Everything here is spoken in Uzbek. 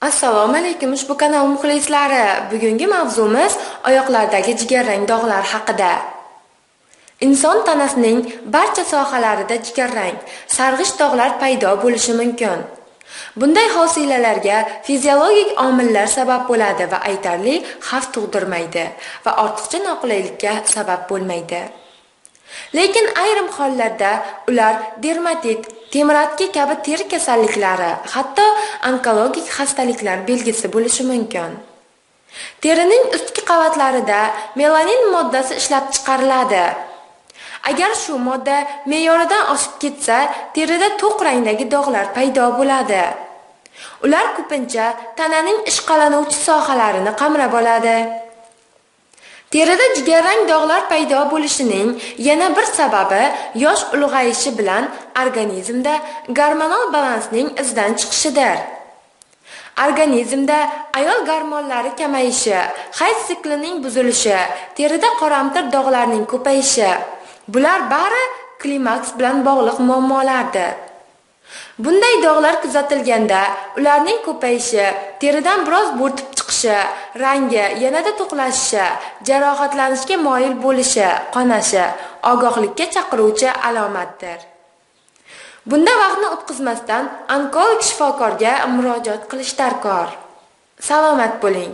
Assalomu alaykum ushbu kanal muxlislari. Bugungi mavzumiz oyoqlardagi jigarrang dog'lar haqida. Inson tanasining barcha sohalarida jigarrang, sarg'ish dog'lar paydo bo'lishi mumkin. Bunday hosilalarga fiziologik omillar sabab bo'ladi va aytarli xavf tug'dirmaydi va ortiqcha noqulaylikka sabab bo'lmaydi. Lekin ayrim hollarda ular dermatit, temiratki kabi teri kasalliklari, hatto onkologik xastaliklar belgisi bo'lishi mumkin. Terining ustki qavatlarida melanin moddasi ishlab chiqariladi. Agar shu modda me'yoridan oshib ketsa, terida to'q rangdagi dog'lar paydo bo'ladi. Ular ko'pincha tananing ishqalanuvchi sohalarini qamrab oladi. Terida jigarrang dog'lar paydo bo'lishining yana bir sababi yosh ulg'ayishi bilan organizmda gormonal balansning izdan chiqishidir. Organizmda ayol gormonlari kamayishi, hayz siklining buzilishi, terida qoramtir dog'larning ko'payishi, bular bari klimaks bilan bog'liq muammolardir. Bunday dog'lar kuzatilganda ularning ko'payishi, teridan biroz bo'rtib chiqishi, rangi yanada to'qlashishi, jarohatlanishga moyil bo'lishi, qonashi ogohlikka chaqiruvchi alomatdir. Bunda vaqtni o'tkazmasdan onkolog shifokorga murojaat qilish darkor. Salomat bo'ling.